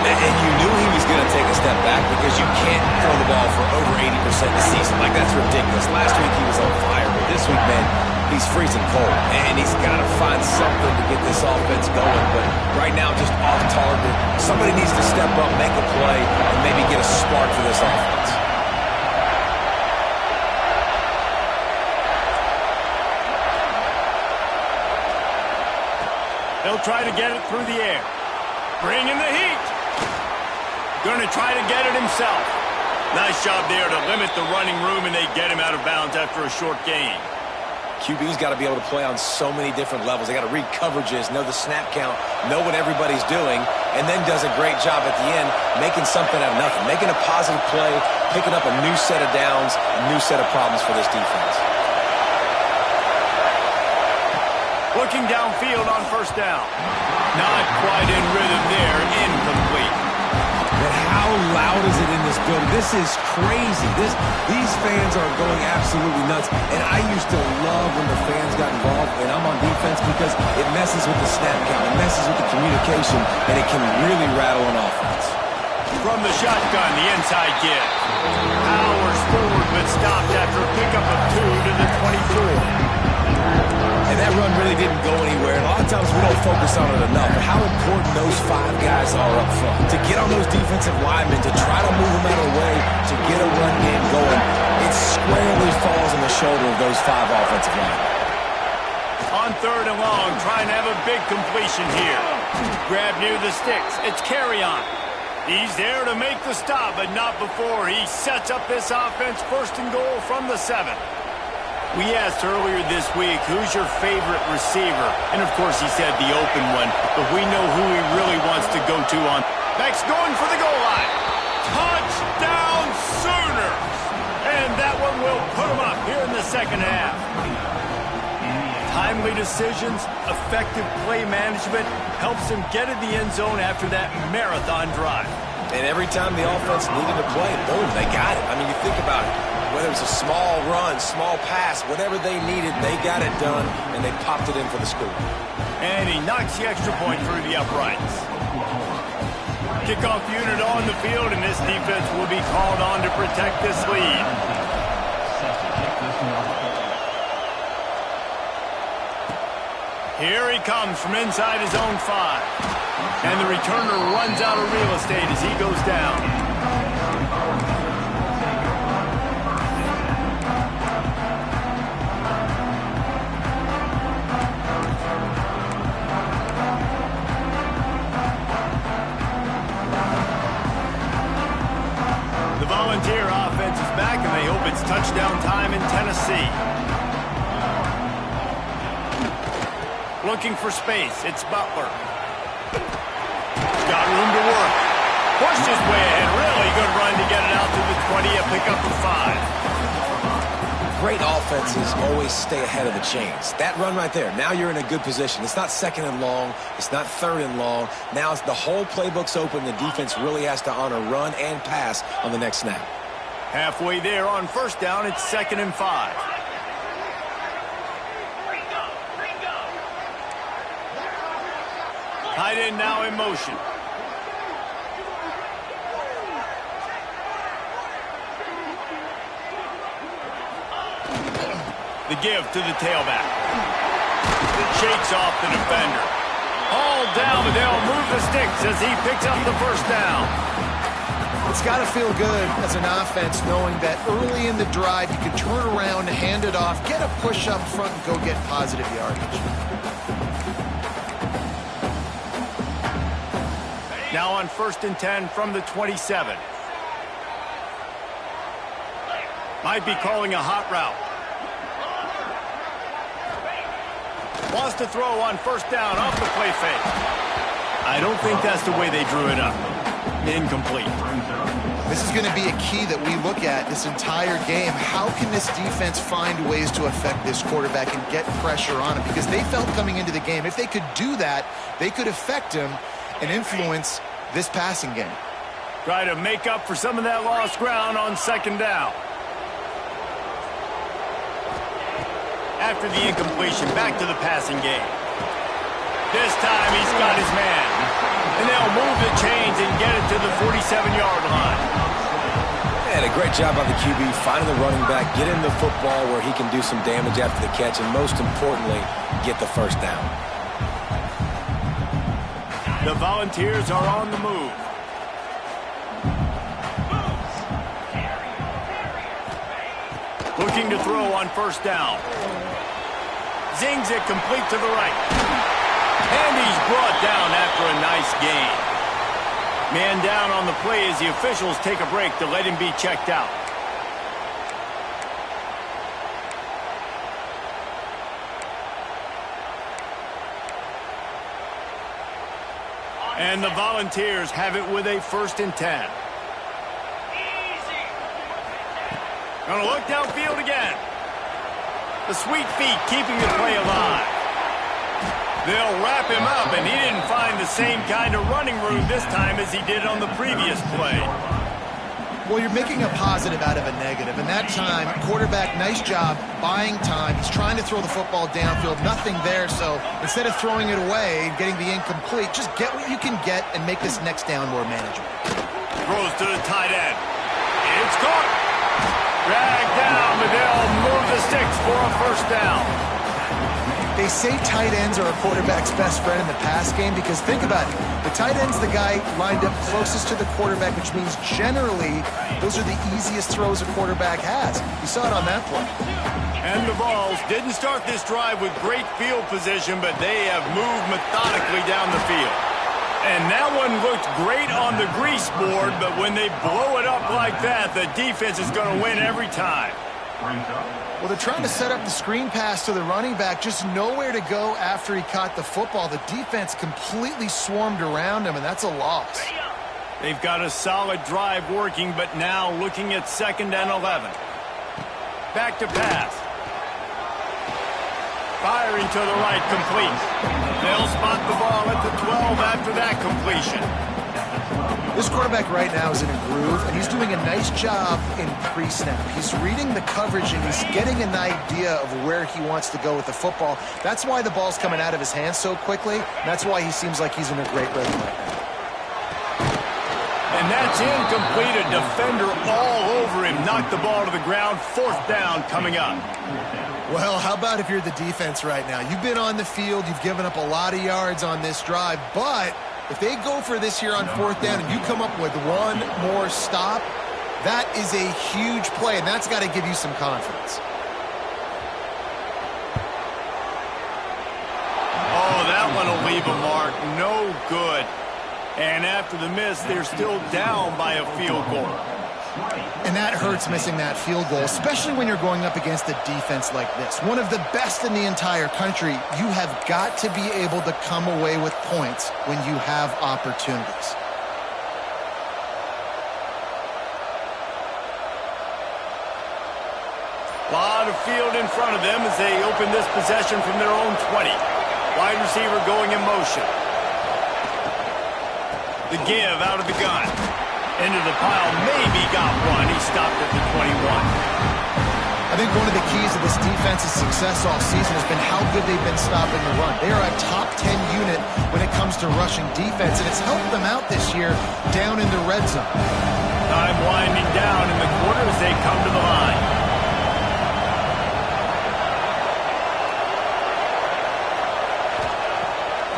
And you knew he was going to take a step back because you can't throw the ball for over 80% of the season. Like, that's ridiculous. Last week he was on fire, but this week, man, he's freezing cold. And he's got to find something to get this offense going. But right now, just off target. Somebody needs to step up, make a play, and maybe get a spark for this offense. They'll try to get it through the air. Bring in the heat. Going to try to get it himself. Nice job there to limit the running room, and they get him out of bounds after a short gain. QB's got to be able to play on so many different levels. They got to read coverages, know the snap count, know what everybody's doing, and then does a great job at the end making something out of nothing, making a positive play, picking up a new set of downs, a new set of problems for this defense. Looking downfield on first down. Not quite in rhythm there. Incomplete. But how loud is it in this building? This is crazy. These fans are going absolutely nuts. And I used to love when the fans got involved, and I'm on defense, because it messes with the snap count. It messes with the communication, and it can really rattle an offense. From the shotgun, the inside kid. Powers forward, but stopped after a pickup of 2 to the 24. And that run really didn't go anywhere. And a lot of times we don't focus on it enough. But how important those 5 guys are up front. To get on those defensive linemen, to try to move them out of the way, to get a run game going, it squarely falls on the shoulder of those 5 offensive linemen. On third and long, trying to have a big completion here. Grab near the sticks. It's Carrion. He's there to make the stop, but not before he sets up this offense. First and goal from the 7. We asked earlier this week, who's your favorite receiver? And, of course, he said the open one, but we know who he really wants to go to on. Max going for the goal line. Touchdown Sooners! And that one will put him up here in the second half. Timely decisions, effective play management helps him get in the end zone after that marathon drive. And every time the offense needed to play, boom, they got it. I mean, you think about it. Whether it's a small run, small pass, whatever they needed, they got it done, and they popped it in for the score. And he knocks the extra point through the uprights. Kickoff unit on the field, and this defense will be called on to protect this lead. Here he comes from inside his own 5. And the returner runs out of real estate as he goes down. The Volunteer offense is back, and they hope it's touchdown time in Tennessee. Looking for space, it's Butler. Got room to work. Pushed his way ahead. Really good run to get it out to the 20, a pickup of 5. Great offenses always stay ahead of the chains. That run right there, now you're in a good position. It's not second and long. It's not third and long. Now it's the whole playbook's open. The defense really has to honor run and pass on the next snap. Halfway there on first down, it's 2nd and 5. Tight end now in motion. The give to the tailback. Shakes off the defender. All down, but they'll move the sticks as he picks up the first down. It's got to feel good as an offense knowing that early in the drive you can turn around, hand it off, get a push up front, and go get positive yardage. Now on 1st and 10 from the 27. Might be calling a hot route. Wants to throw on first down off the play fake. I don't think that's the way they drew it up. Incomplete. This is going to be a key that we look at this entire game. How can this defense find ways to affect this quarterback and get pressure on him? Because they felt coming into the game, if they could do that, they could affect him and influence this passing game. Try to make up for some of that lost ground on 2nd down. After the incompletion, back to the passing game. This time he's got his man. And they'll move the chains and get it to the 47-yard line. And a great job by the QB finding the running back, get him the football where he can do some damage after the catch, and most importantly, get the first down. The Volunteers are on the move. Looking to throw on first down. Zings it complete to the right. And he's brought down after a nice gain. Man down on the play as the officials take a break to let him be checked out. And the Volunteers have it with a 1st and 10. Gonna look downfield again. The sweet feet keeping the play alive. They'll wrap him up, and he didn't find the same kind of running room this time as he did on the previous play. Well, you're making a positive out of a negative, and that time, quarterback, nice job buying time. He's trying to throw the football downfield, nothing there, so instead of throwing it away and getting the incomplete, just get what you can get and make this next down more manageable. Throws to the tight end. It's caught. Dragged down, but they'll move the sticks for a first down. They say tight ends are a quarterback's best friend in the pass game because think about it. The tight end's the guy lined up closest to the quarterback, which means generally those are the easiest throws a quarterback has. You saw it on that play. And the Vols didn't start this drive with great field position, but they have moved methodically down the field. And that one looked great on the grease board, but when they blow it up like that, the defense is going to win every time. Well, they're trying to set up the screen pass to the running back, just nowhere to go after he caught the football. The defense completely swarmed around him, and that's a loss. They've got a solid drive working, but now looking at 2nd and 11. Back to pass. Firing to the right, complete. They'll spot the ball at the 12 after that completion. This quarterback right now is in a groove, and he's doing a nice job in pre-snap. He's reading the coverage, and he's getting an idea of where he wants to go with the football. That's why the ball's coming out of his hands so quickly. That's why he seems like he's in a great rhythm right now. And that's incomplete. A defender all over him. Knocked the ball to the ground. 4th down coming up. Well, how about if you're the defense right now? You've been on the field. You've given up a lot of yards on this drive. But if they go for this here on 4th down and you come up with one more stop, that is a huge play, and that's got to give you some confidence. Oh, that one will leave a mark. No good. And after the miss, they're still down by a field goal. And that hurts, missing that field goal, especially when you're going up against a defense like this. One of the best in the entire country. You have got to be able to come away with points when you have opportunities. A lot of field in front of them as they open this possession from their own 20. Wide receiver going in motion. The give out of the gun. Into the pile, maybe got one. He stopped at the 21. I think one of the keys to this defense's success all season has been how good they've been stopping the run. They are a top 10 unit when it comes to rushing defense, and it's helped them out this year down in the red zone. Time winding down in the quarter as they come to the line.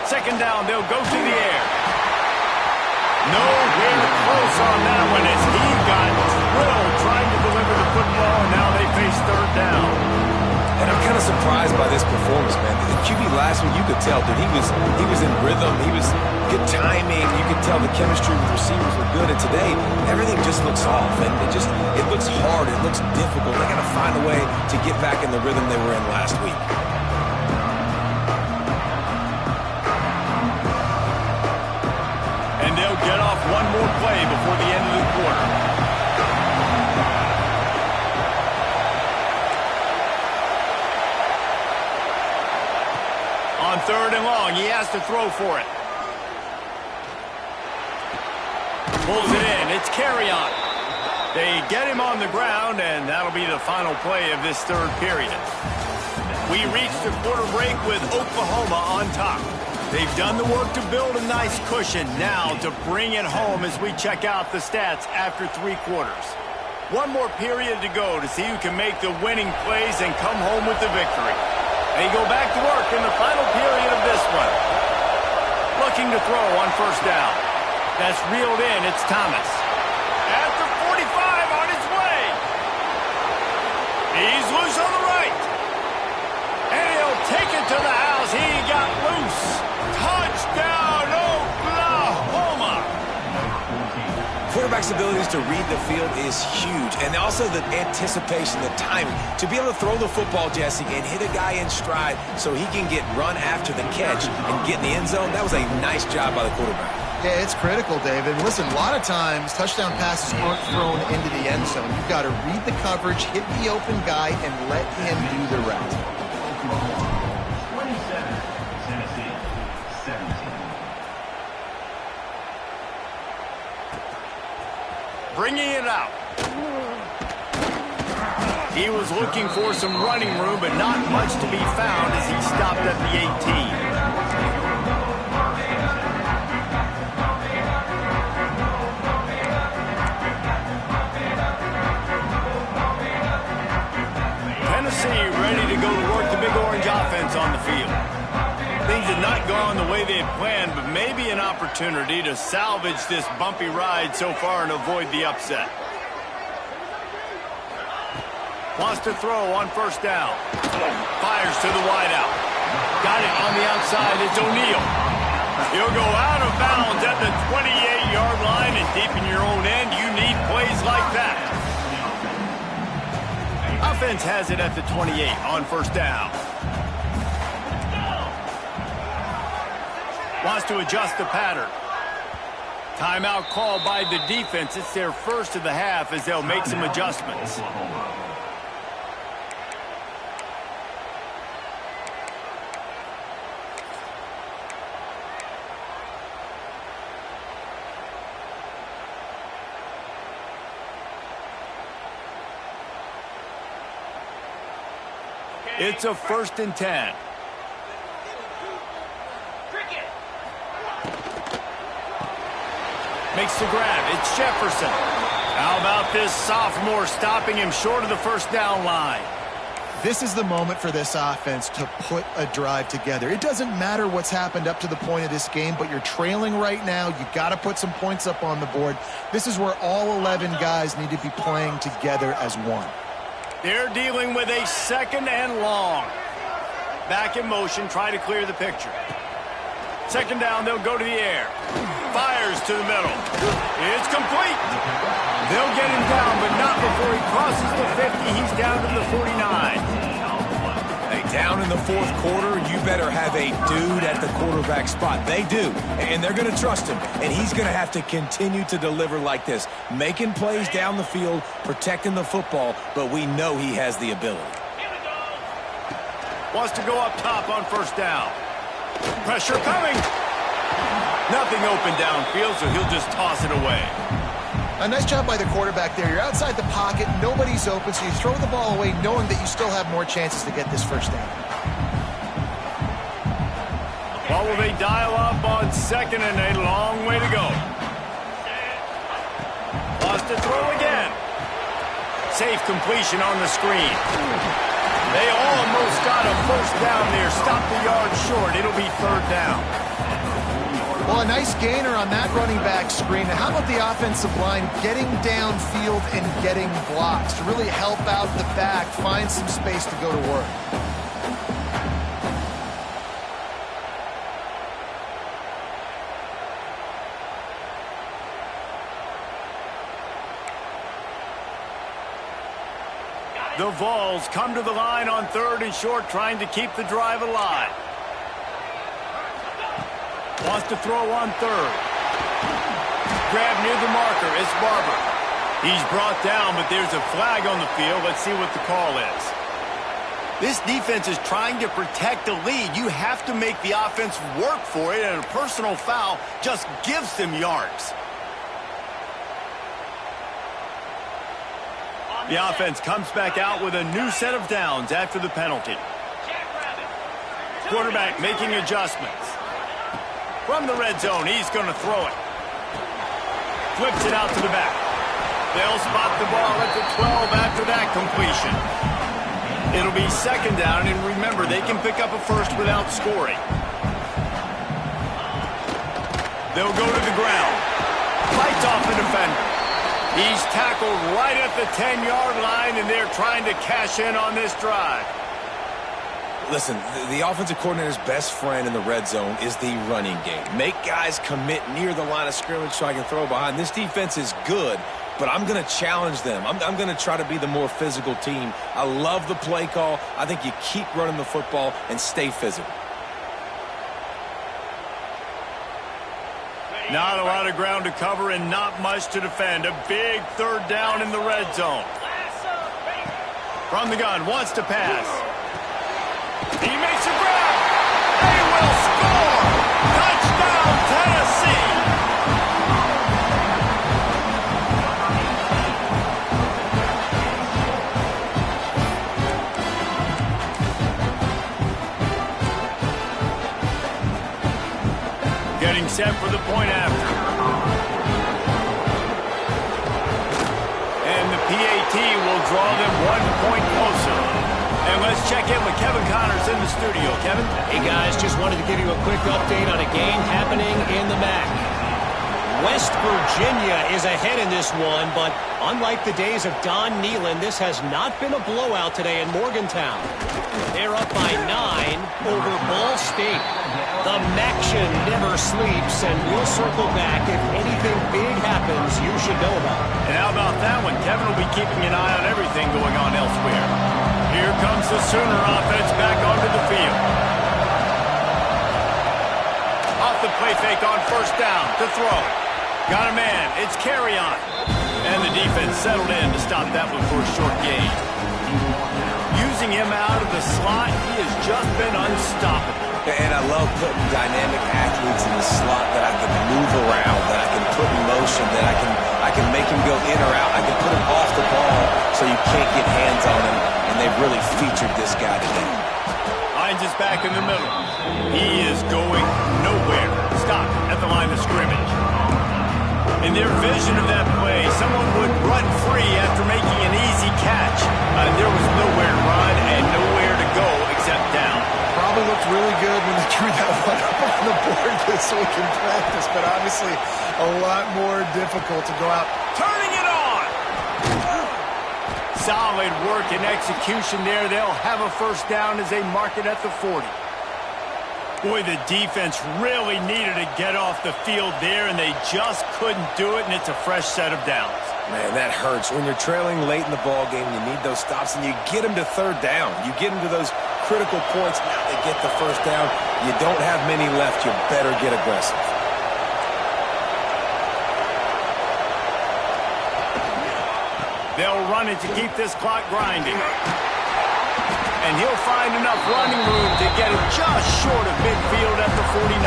Second down, they'll go to the air. Nowhere close on that one as he got drilled trying to deliver the football, and now they face 3rd down. And I'm kind of surprised by this performance, man. The QB last week, you could tell, dude, he was in rhythm. He was good timing. You could tell the chemistry with receivers were good. And today, everything just looks off, and it looks hard. It looks difficult. They got to find a way to get back in the rhythm they were in last week. Get off one more play before the end of the quarter. On 3rd and long, he has to throw for it. Pulls it in. It's Carry-On. They get him on the ground, and that'll be the final play of this 3rd period. We reach the quarter break with Oklahoma on top. They've done the work to build a nice cushion. Now to bring it home as we check out the stats after 3 quarters. One more period to go to see who can make the winning plays and come home with the victory. They go back to work in the final period of this one. Looking to throw on 1st down. That's reeled in. It's Thomas. At the 45 on his way. He's loose on the right. And he'll take it to the house. He got loose. Touchdown, Oklahoma! Quarterback's abilities to read the field is huge, and also the anticipation, the timing. To be able to throw the football, Jesse, and hit a guy in stride so he can get run after the catch and get in the end zone, that was a nice job by the quarterback. Yeah, it's critical, David. Listen, a lot of times touchdown passes aren't thrown into the end zone. You've got to read the coverage, hit the open guy, and let him do the rest. Bringing it out. He was looking for some running room, but not much to be found as he stopped at the 18. Tennessee ready to go to work the Big Orange offense on the field. Things have not gone the way they had planned, but maybe an opportunity to salvage this bumpy ride so far and avoid the upset. Wants to throw on 1st down. Fires to the wideout. Got it on the outside. It's O'Neal. He'll go out of bounds at the 28-yard line, and deep in your own end, you need plays like that. Offense has it at the 28 on 1st down. Wants to adjust the pattern. Timeout called by the defense. It's their first of the half as they'll make some adjustments. It's a 1st and 10. Makes the grab. It's Jefferson. How about this sophomore stopping him short of the 1st down line? This is the moment for this offense to put a drive together. It doesn't matter what's happened up to the point of this game, but you're trailing right now. You got to put some points up on the board. This is where all 11 guys need to be playing together as one. They're dealing with a 2nd and long. Back in motion, try to clear the picture. 2nd down, they'll go to the air. Fires to the middle. It's complete. They'll get him down, but not before he crosses the 50. He's down to the 49. Hey, down in the 4th quarter, you better have a dude at the quarterback spot. They do, and they're going to trust him, and he's going to have to continue to deliver like this, making plays down the field, protecting the football, but we know he has the ability. Wants to go up top on 1st down. Pressure coming. Nothing open downfield, so he'll just toss it away. A nice job by the quarterback there. You're outside the pocket, nobody's open, so you throw the ball away knowing that you still have more chances to get this 1st down. Well, will they dial up on 2nd and a long way to go? Wants to throw again. Safe completion on the screen. They almost got a 1st down there. Stop the yard short. It'll be 3rd down. Well, a nice gainer on that running back screen. How about the offensive line getting downfield and getting blocks to really help out the back, find some space to go to work? The Vols come to the line on 3rd and short, trying to keep the drive alive. Wants to throw on 3rd. Grab near the marker. It's Barber. He's brought down, but there's a flag on the field. Let's see what the call is. This defense is trying to protect the lead. You have to make the offense work for it, and a personal foul just gives them yards. The offense comes back out with a new set of downs after the penalty. Quarterback making adjustments. From the red zone, he's going to throw it. Flips it out to the back. They'll spot the ball at the 12 after that completion. It'll be 2nd down, and remember, they can pick up a 1st without scoring. They'll go to the ground. Fights off the defender. He's tackled right at the 10-yard line, and they're trying to cash in on this drive. Listen, the offensive coordinator's best friend in the red zone is the running game. Make guys commit near the line of scrimmage so I can throw behind. This defense is good, but I'm going to challenge them. I'm going to try to be the more physical team. I love the play call. I think you keep running the football and stay physical. Not a lot of ground to cover and not much to defend. A big 3rd down in the red zone. From the gun, wants to pass. He makes a grab. They will score. Touchdown, Tennessee. Getting set for the point after. And the PAT will draw them 1 point closer. And let's check in with Kevin Connors in the studio. Kevin? Hey, guys, just wanted to give you a quick update on a game happening in the MAC. West Virginia is ahead in this one, but unlike the days of Don Nehlen, this has not been a blowout today in Morgantown. They're up by 9 over Ball State. The MACtion never sleeps, and we'll circle back if anything big happens you should know about. And how about that one? Kevin will be keeping an eye on everything going on elsewhere. Here comes the Sooner offense back onto the field. Off the play fake on 1st down to throw. Got a man. It's Carry-On. And the defense settled in to stop that one for a short gain. Using him out of the slot, he has just been unstoppable. And I love putting dynamic athletes in the slot that I can move around, that I can put in motion, that I can make him go in or out. I can put him off the ball so you can't get hands on him, and they've really featured this guy today. Hines is back in the middle. He is going nowhere. Stop at the line of scrimmage. In their vision of that play, someone would run free after making an easy catch. There was nowhere to run and nowhere to go except down. Probably looked really good when they drew that one up on the board this week in practice, but obviously a lot more difficult to go out. Turning it on! Solid work and execution there. They'll have a first down as they mark it at the 40. Boy, the defense really needed to get off the field there, and they just couldn't do it, and it's a fresh set of downs. Man, that hurts. When you're trailing late in the ball game, you need those stops, and you get them to third down. You get them to those critical points. Now they get the first down. You don't have many left. You better get aggressive. They'll run it to keep this clock grinding. And he'll find enough running room to get it just short of midfield at the 49.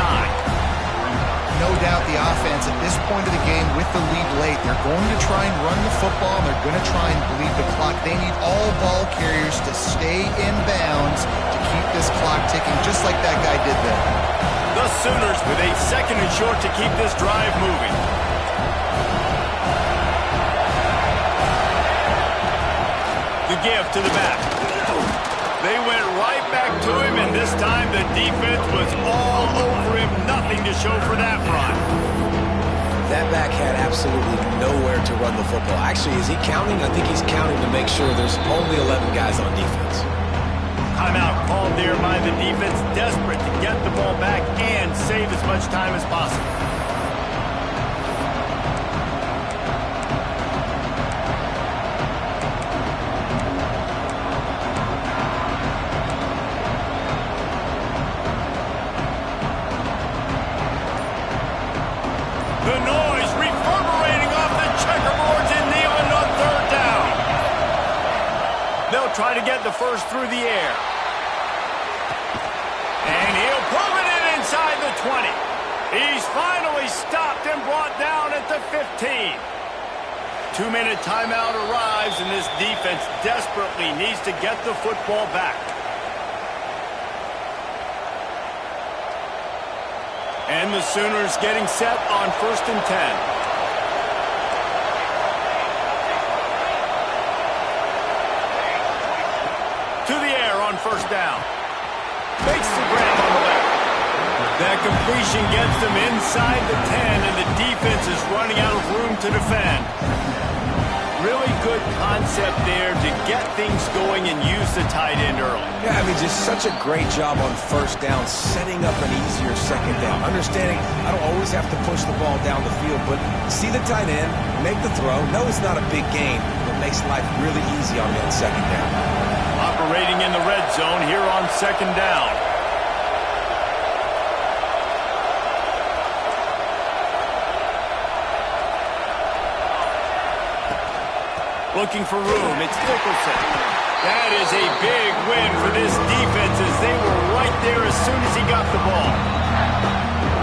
No doubt the offense at this point of the game with the lead late, they're going to try and run the football, and they're going to try and bleed the clock. They need all ball carriers to stay in bounds to keep this clock ticking, just like that guy did there. The Sooners with a second and short to keep this drive moving. The give to the back. They went right back to him, and this time the defense was all over him. Nothing to show for that run. That back had absolutely nowhere to run the football. Actually, is he counting? I think he's counting to make sure there's only 11 guys on defense. Timeout called there by the defense, desperate to get the ball back and save as much time as possible. The noise reverberating off the checkerboards in neon on third down. They'll try to get the first through the air. And he'll pull it in inside the 20. He's finally stopped and brought down at the 15. 2-minute timeout arrives, and this defense desperately needs to get the football back. And the Sooners getting set on 1st and 10. To the air on first down. Makes the grab on the left. That completion gets them inside the 10, and the defense is running out of room to defend. Really good concept there to get things going and use the tight end early. Yeah, I mean, just such a great job on first down, setting up an easier second down. Understanding I don't always have to push the ball down the field, but see the tight end, make the throw. No, it's not a big gain, but makes life really easy on that second down. Operating in the red zone here on second down. Looking for room, it's Nicholson. That is a big win for this defense as they were right there as soon as he got the ball.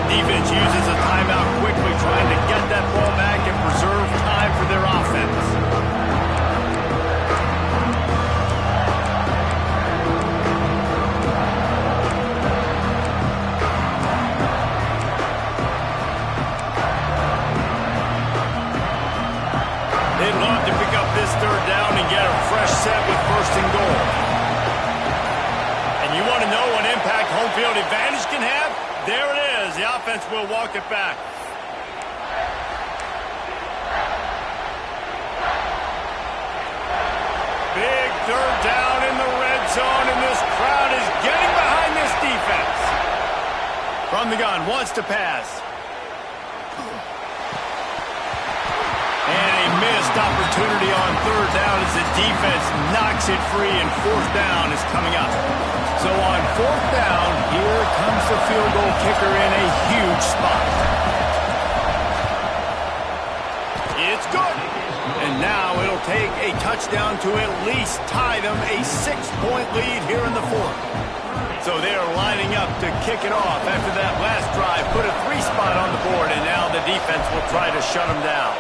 Defense uses a timeout quickly, trying to get that ball back and preserve time for their offense. They'd love to pick up this third down and get a fresh set with 1st and goal. And you want to know what impact home field advantage can have? There it is. The offense will walk it back. Big third down in the red zone, and this crowd is getting behind this defense. From the gun, wants to pass. And a missed opportunity on third down as the defense knocks it free, and 4th down is coming up. So on 4th down, here comes the field goal kicker in a huge spot. It's good. And now it'll take a touchdown to at least tie them a 6-point lead here in the 4th. So they're lining up to kick it off after that last drive. Put a 3 spot on the board, and now the defense will try to shut them down.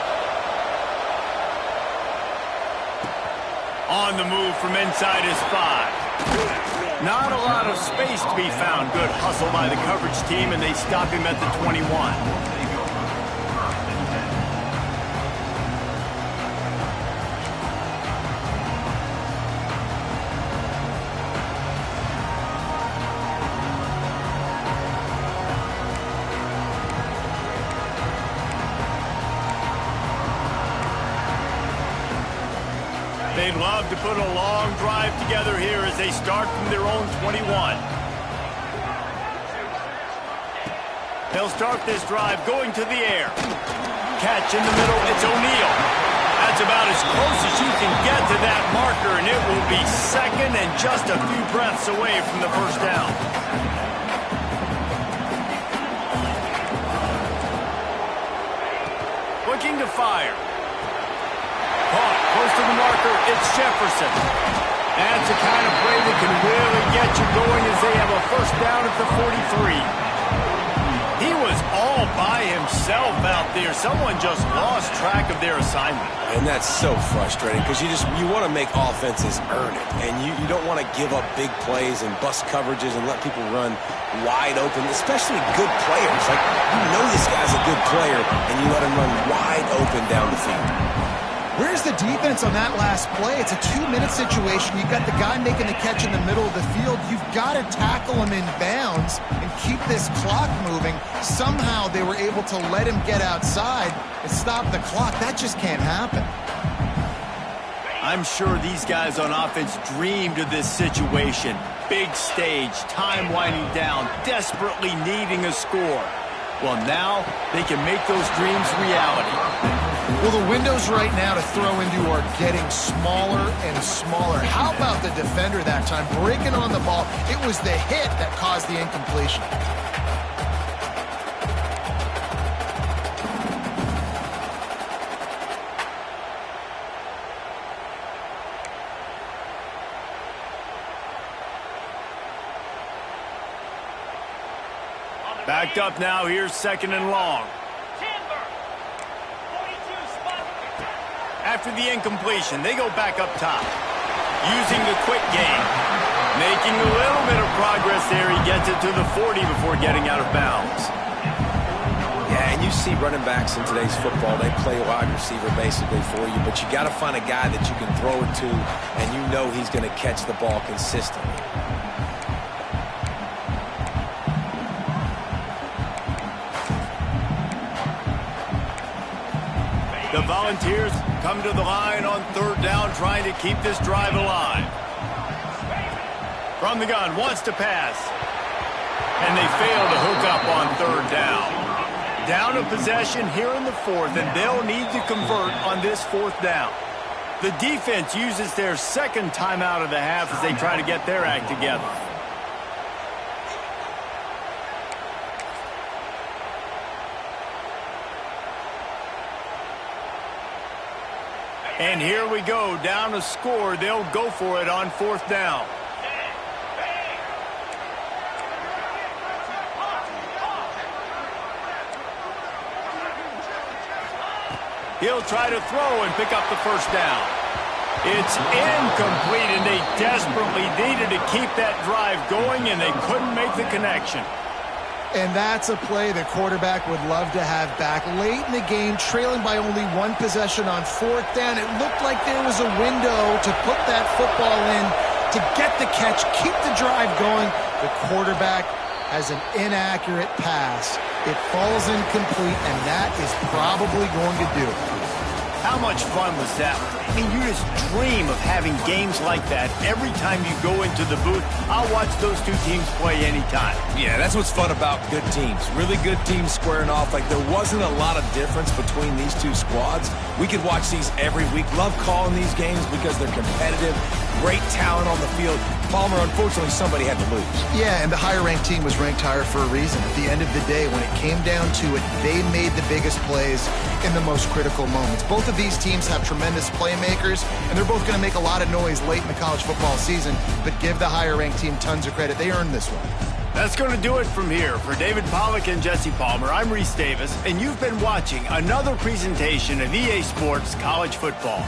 On the move from inside his 5. Not a lot of space to be found. Good hustle by the coverage team, and they stop him at the 21. They'd love to put a long drive together here as they start from their own 21. They'll start this drive going to the air. Catch in the middle, it's O'Neal. That's about as close as you can get to that marker, and it will be second and just a few breaths away from the first down. Looking to fire. Caught close to the marker, it's Jefferson. That's the kind of play that can really get you going as they have a first down at the 43. He was all by himself out there. Someone just lost track of their assignment. And that's so frustrating because you want to make offenses earn it. And you don't want to give up big plays and bust coverages and let people run wide open, especially good players. Like, you know this guy's a good player, and you let him run wide open down the field. Where's the defense on that last play? It's a 2-minute situation. You've got the guy making the catch in the middle of the field. You've got to tackle him in bounds and keep this clock moving. Somehow they were able to let him get outside and stop the clock. That just can't happen. I'm sure these guys on offense dreamed of this situation. Big stage, time winding down, desperately needing a score. Well, now they can make those dreams reality. Well, the windows right now to throw into are getting smaller and smaller. How about the defender that time breaking on the ball? It was the hit that caused the incompletion. Backed up now, here's second and long. After the incompletion, they go back up top. Using the quick game. Making a little bit of progress there. He gets it to the 40 before getting out of bounds. Yeah, and you see running backs in today's football, they play wide receiver basically for you, but you got to find a guy that you can throw it to, and you know he's going to catch the ball consistently. The Volunteers come to the line on third down, trying to keep this drive alive. From the gun, wants to pass. And they fail to hook up on third down. Down a possession here in the fourth, and they'll need to convert on this fourth down. The defense uses their second timeout of the half as they try to get their act together. And here we go, down a score. They'll go for it on fourth down. He'll try to throw and pick up the first down. It's incomplete, and they desperately needed to keep that drive going, and they couldn't make the connection. And that's a play the quarterback would love to have back. Late in the game, trailing by only one possession on fourth down, it looked like there was a window to put that football in, to get the catch, keep the drive going. The quarterback has an inaccurate pass. It falls incomplete, and that is probably going to do it. How much fun was that? I mean, you just dream of having games like that every time you go into the booth. I'll watch those two teams play anytime. Yeah, that's what's fun about good teams. Really good teams squaring off. Like, there wasn't a lot of difference between these two squads. We could watch these every week. Love calling these games because they're competitive. Great talent on the field. Palmer, unfortunately, somebody had to lose. Yeah, and the higher-ranked team was ranked higher for a reason. At the end of the day, when it came down to it, they made the biggest plays in the most critical moments. Both of these teams have tremendous playmakers, and they're both going to make a lot of noise late in the college football season, but give the higher-ranked team tons of credit. They earned this one. That's going to do it from here. For David Pollack and Jesse Palmer, I'm Reese Davis, and you've been watching another presentation of EA Sports College Football.